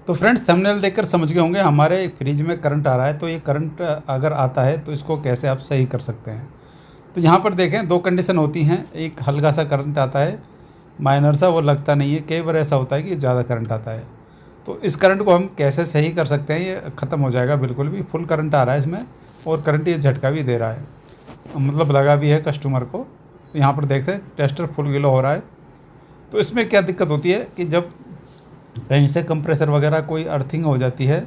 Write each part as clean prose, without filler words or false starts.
तो friends thumbnail देखकर समझ गए होंगे हमारे फ्रिज में करंट आ रहा है। तो ये करंट अगर आता है तो इसको कैसे आप सही कर सकते हैं। तो यहाँ पर देखें, दो कंडीशन होती हैं। एक हल्का सा करंट आता है, माइनर सा, वो लगता नहीं है। कई बार ऐसा होता है कि ज़्यादा करंट आता है। तो इस करंट को हम कैसे सही कर सकते हैं। ये ख़त्म हो जाएगा, बिल्कुल भी फुल करंट आ रहा है इसमें, और करंट ये झटका भी दे रहा है, मतलब लगा भी है कस्टमर को। तो यहाँ पर देखते हैं टेस्टर फुल गिलो हो रहा है। तो इसमें क्या दिक्कत होती है कि जब कहीं से कंप्रेसर वगैरह कोई अर्थिंग हो जाती है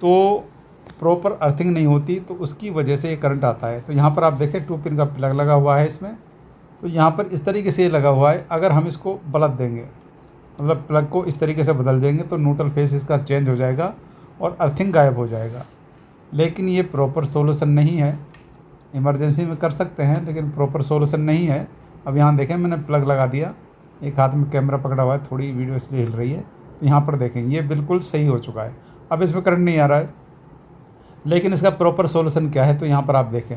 तो प्रॉपर अर्थिंग नहीं होती, तो उसकी वजह से ये करंट आता है। तो यहाँ पर आप देखें 2 पिन का प्लग लगा हुआ है इसमें। तो यहाँ पर इस तरीके से ये लगा हुआ है। अगर हम इसको बदल देंगे, मतलब प्लग को इस तरीके से बदल देंगे, तो न्यूट्रल फेस इसका चेंज हो जाएगा और अर्थिंग गायब हो जाएगा। लेकिन ये प्रॉपर सोल्यूशन नहीं है। इमरजेंसी में कर सकते हैं, लेकिन प्रॉपर सोल्यूशन नहीं है। अब यहाँ देखें, मैंने प्लग लगा दिया, एक हाथ में कैमरा पकड़ा हुआ है, थोड़ी वीडियो इसलिए हिल रही है। तो यहाँ पर देखें ये बिल्कुल सही हो चुका है। अब इसमें करंट नहीं आ रहा है, लेकिन इसका प्रॉपर सोल्यूशन क्या है। तो यहाँ पर आप देखें,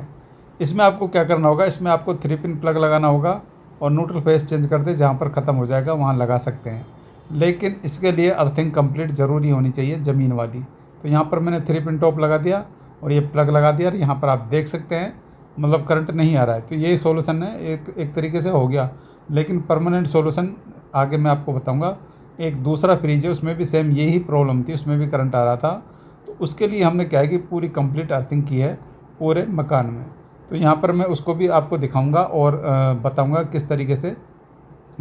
इसमें आपको क्या करना होगा, इसमें आपको 3 पिन प्लग लगाना होगा और न्यूट्रल फेस चेंज कर दे, जहाँ पर ख़त्म हो जाएगा वहाँ लगा सकते हैं। लेकिन इसके लिए अर्थिंग कंप्लीट ज़रूरी होनी चाहिए, ज़मीन वाली। तो यहाँ पर मैंने 3 पिन टॉप लगा दिया और ये प्लग लगा दिया, और यहाँ पर आप देख सकते हैं मतलब करंट नहीं आ रहा है। तो यही सोल्यूशन है, एक तरीके से हो गया। लेकिन परमानेंट सोल्यूशन आगे मैं आपको बताऊंगा। एक दूसरा फ्रिज है, उसमें भी सेम यही प्रॉब्लम थी, उसमें भी करंट आ रहा था। तो उसके लिए हमने क्या है कि पूरी कंप्लीट अर्थिंग की है पूरे मकान में। तो यहाँ पर मैं उसको भी आपको दिखाऊंगा और बताऊंगा किस तरीके से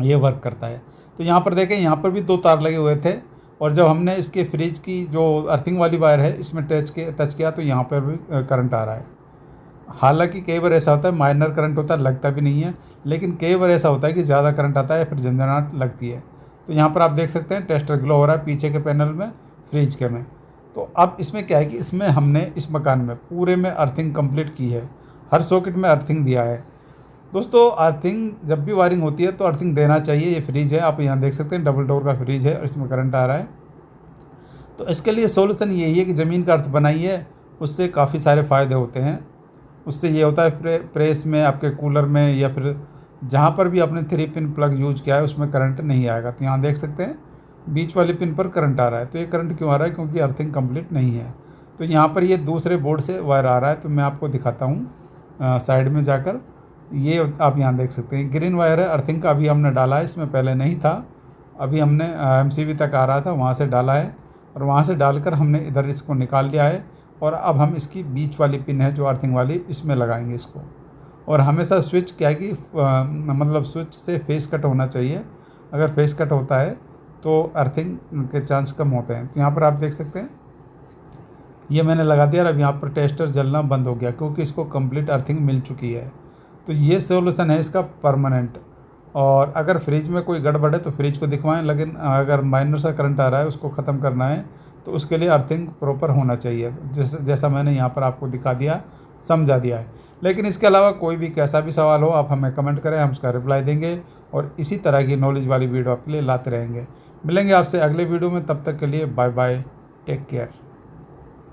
ये वर्क करता है। तो यहाँ पर देखें, यहाँ पर भी 2 तार लगे हुए थे, और जब हमने इसके फ्रिज की जो अर्थिंग वाली वायर है इसमें टच किया तो यहाँ पर भी करंट आ रहा है। हालांकि कई बार ऐसा होता है माइनर करंट होता है, लगता भी नहीं है। लेकिन कई बार ऐसा होता है कि ज़्यादा करंट आता है, फिर झंझनाहट लगती है। तो यहाँ पर आप देख सकते हैं टेस्टर ग्लो हो रहा है पीछे के पैनल में, फ्रिज के में। तो अब इसमें क्या है कि इसमें हमने इस मकान में पूरे में अर्थिंग कंप्लीट की है, हर सॉकेट में अर्थिंग दिया है। दोस्तों अर्थिंग जब भी वायरिंग होती है तो अर्थिंग देना चाहिए। ये फ्रिज है, आप यहाँ देख सकते हैं डबल डोर का फ्रिज है और इसमें करंट आ रहा है। तो इसके लिए सोल्यूशन यही है कि ज़मीन का अर्थ बनाइए, उससे काफ़ी सारे फ़ायदे होते हैं। उससे ये होता है प्रेस में, आपके कूलर में, या फिर जहाँ पर भी आपने 3 पिन प्लग यूज किया है उसमें करंट नहीं आएगा। तो यहाँ देख सकते हैं बीच वाले पिन पर करंट आ रहा है। तो ये करंट क्यों आ रहा है, क्योंकि अर्थिंग कंप्लीट नहीं है। तो यहाँ पर ये दूसरे बोर्ड से वायर आ रहा है। तो मैं आपको दिखाता हूँ साइड में जाकर। ये आप यहाँ देख सकते हैं ग्रीन वायर है अर्थिंग का, अभी हमने डाला है, इसमें पहले नहीं था। अभी हमने MCB तक आ रहा था, वहाँ से डाला है, और वहाँ से डालकर हमने इधर इसको निकाल लिया है। और अब हम इसकी बीच वाली पिन है जो अर्थिंग वाली, इसमें लगाएंगे इसको। और हमेशा स्विच क्या है कि मतलब स्विच से फेस कट होना चाहिए। अगर फेस कट होता है तो अर्थिंग के चांस कम होते हैं। तो यहाँ पर आप देख सकते हैं ये मैंने लगा दिया, और अब यहाँ पर टेस्टर जलना बंद हो गया, क्योंकि इसको कंप्लीट अर्थिंग मिल चुकी है। तो ये सोल्यूशन है इसका परमानेंट। और अगर फ्रिज में कोई गड़बड़ है तो फ्रिज को दिखवाएं, लेकिन अगर माइनर सा करंट आ रहा है उसको ख़त्म करना है तो उसके लिए अर्थिंग प्रॉपर होना चाहिए, जैसा मैंने यहाँ पर आपको दिखा दिया, समझा दिया है। लेकिन इसके अलावा कोई भी कैसा भी सवाल हो आप हमें कमेंट करें, हम उसका रिप्लाई देंगे, और इसी तरह की नॉलेज वाली वीडियो आपके लिए लाते रहेंगे। मिलेंगे आपसे अगले वीडियो में, तब तक के लिए बाय बाय, टेक केयर।